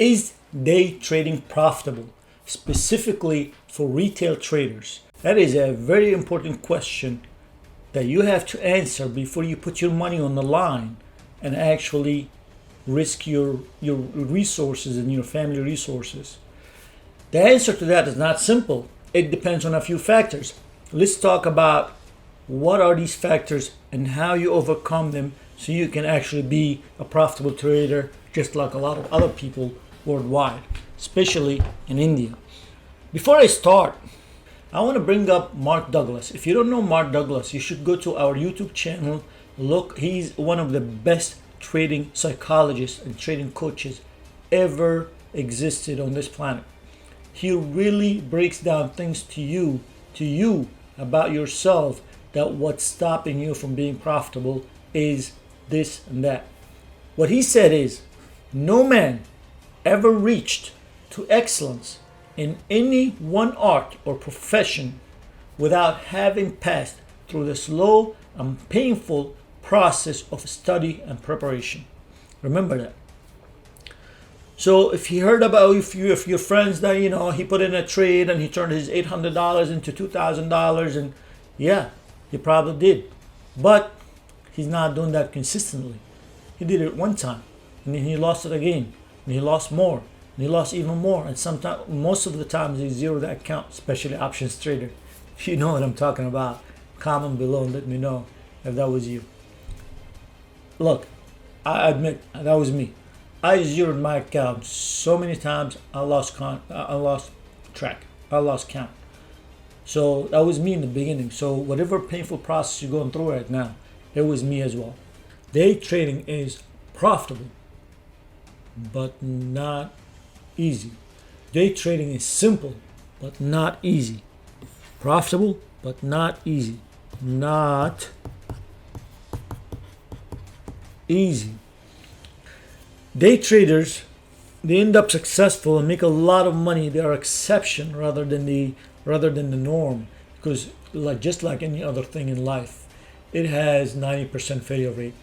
Is day trading profitable, specifically for retail traders? That is a very important question that you have to answer before you put your money on the line and actually risk your resources and your family resources. The answer to that is not simple. It depends on a few factors. Let's talk about what are these factors and how you overcome them so you can actually be a profitable trader just like a lot of other people worldwide, especially in India. Before I start, I want to bring up Mark Douglas. If you don't know Mark Douglas, you should go to our YouTube channel. Look, he's one of the best trading psychologists and trading coaches ever existed on this planet. He really breaks down things to you about yourself, that what's stopping you from being profitable is this and that. What he said is, no man ever reached to excellence in any one art or profession without having passed through the slow and painful process of study and preparation. Remember that. So if he heard about if your friends that he put in a trade and he turned his $800 into $2,000, and yeah, he probably did, but he's not doing that consistently. He did it one time, and then he lost it again, and he lost more, and he lost even more, and sometimes, most of the times, he zeroed that account, especially options trader. If you know what I'm talking about, comment below and let me know if that was you. Look, I admit that was me. I zeroed my account so many times. I lost track. I lost count. So that was me in the beginning. So whatever painful process you're going through right now, it was me as well. Day trading is profitable, but not easy. Day trading is simple, but not easy. Profitable, but not easy. Not easy. Day traders, they end up successful and make a lot of money. They are exception rather than the norm, because just like any other thing in life, it has 90% failure rate.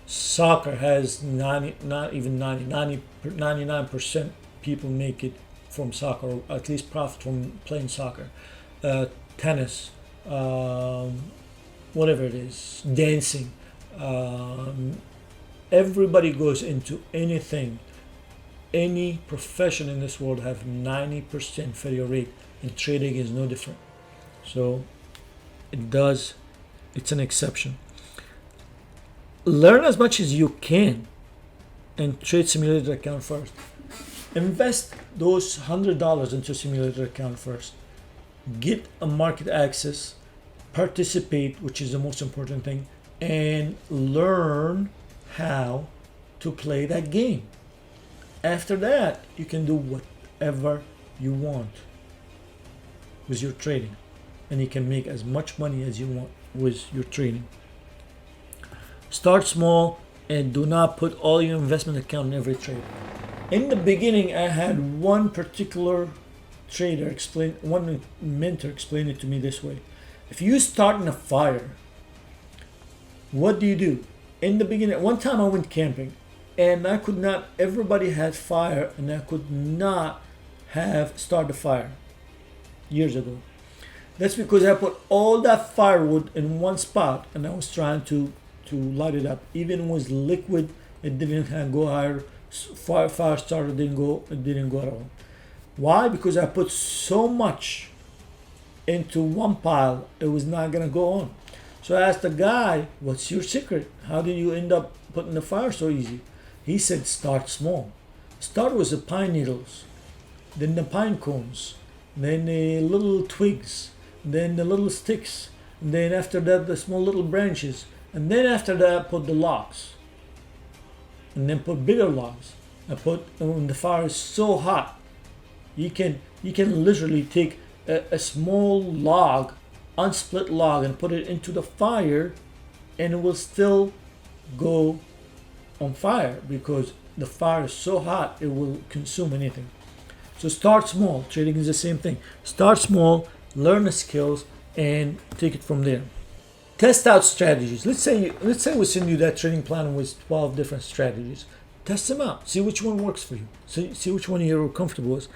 Soccer has 99% people make it from soccer, or at least profit from playing soccer. Tennis, whatever it is, dancing. Everybody goes into anything. Any profession in this world have 90% failure rate, and trading is no different. So it's an exception. Learn as much as you can and trade simulator account first. Invest those $100 into simulator account first. Get a market access, participate, which is the most important thing, and learn how to play that game. After that, you can do whatever you want with your trading, and you can make as much money as you want with your trading. Start small and do not put all your investment account in every trade. In the beginning, I had one particular one mentor explain it to me this way. If you start in a fire, what do? In the beginning, one time I went camping, and everybody had fire, and I could not start the fire years ago. That's because I put all that firewood in one spot, and I was trying to light it up. Even with liquid, it didn't go higher. Fire starter it didn't go at all. Why? Because I put so much into one pile, it was not gonna go on. So I asked the guy, what's your secret? How did you end up putting the fire so easy? He said, start small. Start with the pine needles, then the pine cones, then the little twigs, then the little sticks, and then after that the small little branches, and then after that put the logs, and then put bigger logs. When the fire is so hot, you can literally take a small log, unsplit log, and put it into the fire, and it will still go on fire because the fire is so hot it will consume anything. So start small. Trading is the same thing. Start small, learn the skills, and take it from there. Test out strategies. Let's say we send you that trading plan with 12 different strategies. Test them out. See which one works for you. See which one you're comfortable with.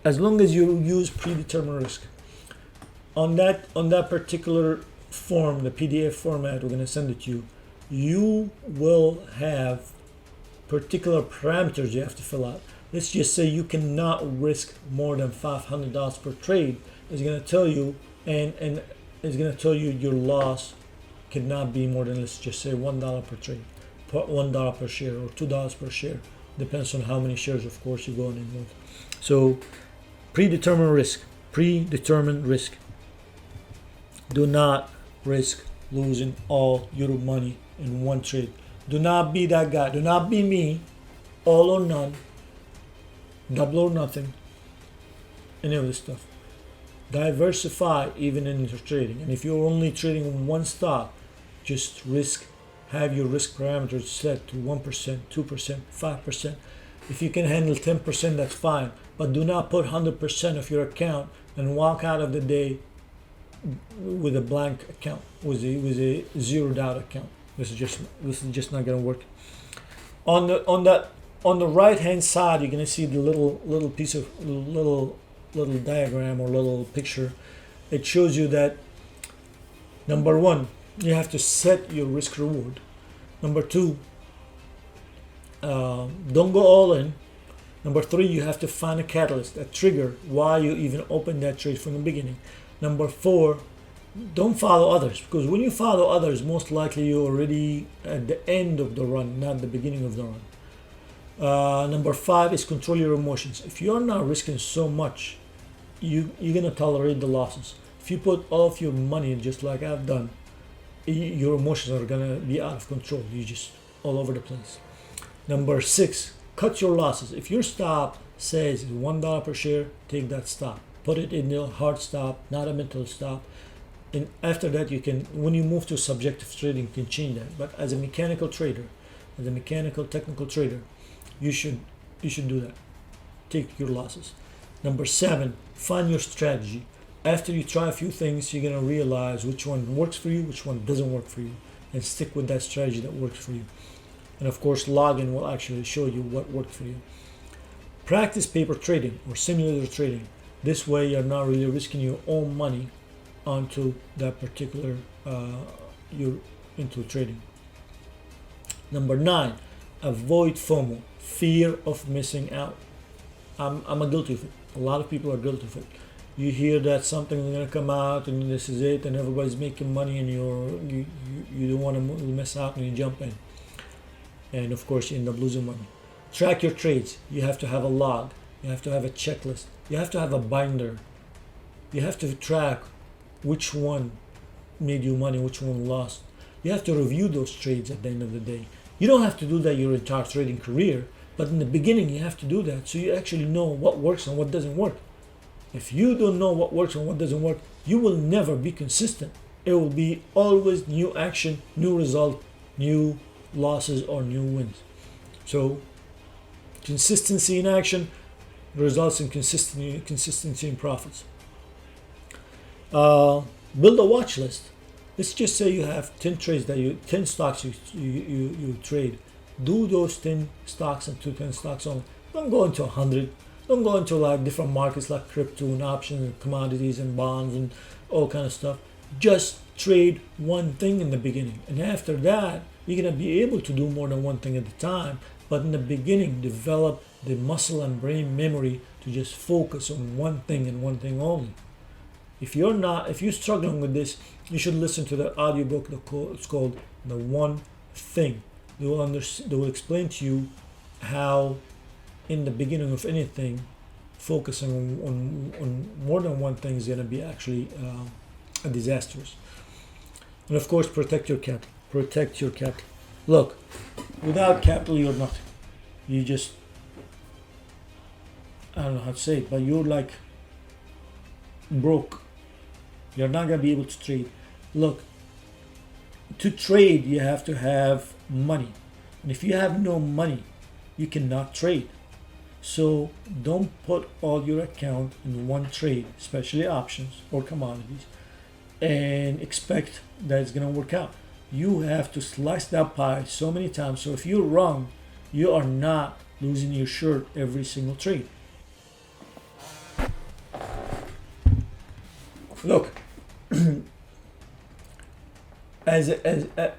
As long as you use predetermined risk. On that particular form, the PDF format, we're going to send it to you. You will have particular parameters you have to fill out. Let's just say you cannot risk more than $500 per trade. It's going to tell you, and it's going to tell you your loss cannot be more than, let's just say, $1 per trade, $1 per share, or $2 per share. Depends on how many shares, of course, you're going in with. So, predetermined risk. Predetermined risk. Do not risk losing all your money in one trade. Do not be that guy. Do not be me. All or none. Double or nothing. Any of this stuff. Diversify even in your trading. And if you're only trading in one stock, just have your risk parameters set to 1%, 2%, 5%. If you can handle 10%, that's fine. But do not put 100% of your account and walk out of the day with a blank account, with a zeroed out account. This is just not gonna work. On the right hand side, you're gonna see the little piece of little diagram or little picture. It shows you that number one, you have to set your risk reward. Number two, don't go all in. Number three, you have to find a catalyst, a trigger, why you even open that trade from the beginning. Number four, don't follow others, because when you follow others, most likely you're already at the end of the run, not the beginning of the run. Number five is control your emotions. If you're not risking so much, you're gonna tolerate the losses. If you put all of your money, just like I've done, your emotions are gonna be out of control. You just all over the place. Number six, cut your losses. If your stop says $1 per share, take that stop. Put it in a hard stop, not a mental stop. And after that, you can, when you move to subjective trading, you can change that. But as a mechanical trader, as a mechanical technical trader, you should do that. Take your losses. Number seven, find your strategy. After you try a few things, you're gonna realize which one works for you, which one doesn't work for you, and stick with that strategy that works for you. And of course, login will actually show you what worked for you. Practice paper trading or simulator trading. This way, you're not really risking your own money onto that particular you're into trading. Number nine, avoid FOMO, fear of missing out. I'm a guilty of it. A lot of people are guilty of it. You hear that something is gonna come out and this is it, and everybody's making money, and you don't want to miss out, and you jump in, and of course you end up losing money. Track your trades. You have to have a log. You have to have a checklist. You have to have a binder. You have to track which one made you money, which one lost. You have to review those trades at the end of the day. You don't have to do that your entire trading career, but in the beginning you have to do that so you actually know what works and what doesn't work. If you don't know what works and what doesn't work, you will never be consistent. It will be always new action, new result, new losses or new wins. So consistency in action results in consistency in profits. Build a watch list. Let's just say you have 10 stocks you trade. Do those 10 stocks and 10 stocks only. Don't go into 100. Don't go into like different markets like crypto and options and commodities and bonds and all kind of stuff. Just trade one thing in the beginning, and after that you're gonna be able to do more than one thing at a time. But in the beginning, develop the muscle and brain memory to just focus on one thing and one thing only. If you're struggling with this, you should listen to the audiobook. It's called The One Thing. They will explain to you how, in the beginning of anything, focusing on more than one thing is going to be actually disastrous. And of course, protect your capital. Protect your capital. Look, without capital, you're nothing. You just, I don't know how to say it, but you're like broke. You're not going to be able to trade. Look, to trade, you have to have money. And if you have no money, you cannot trade. So don't put all your account in one trade, especially options or commodities, and expect that it's going to work out. You have to slice that pie so many times. So if you're wrong, You are not losing your shirt every single trade. Look,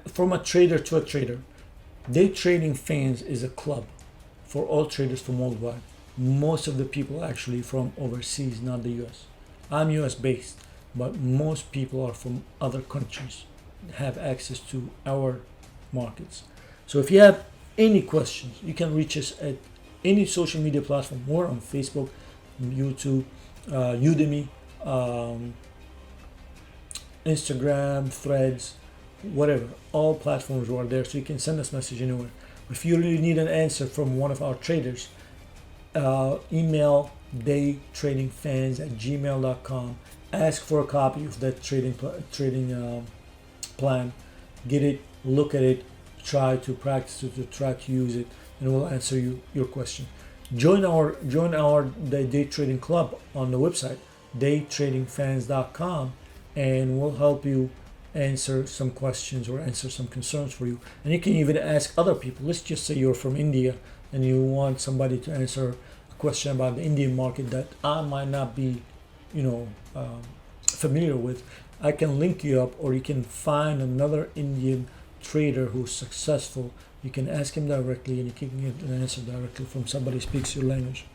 from a trader to a trader, Day Trading Fans is a club for all traders from worldwide. Most of the people actually from overseas, not the US. I'm US based, but most people are from other countries, have access to our markets. So if you have any questions, you can reach us at any social media platform. We're on Facebook, YouTube, Udemy, Instagram, Threads, whatever. All platforms are there, so you can send us message anywhere. If you really need an answer from one of our traders, email daytradingfans@gmail.com. Ask for a copy of that trading plan. Get it, look at it, try to practice it, to try to use it, and we'll answer your question. Join our the Day Trading Club on the website daytradingfans.com, and we'll help you answer some questions or answer some concerns for you. And you can even ask other people. Let's just say you're from India and you want somebody to answer a question about the Indian market that I might not be, familiar with. I can link you up, or you can find another Indian trader who's successful. You can ask him directly, and you can get an answer directly from somebody who speaks your language.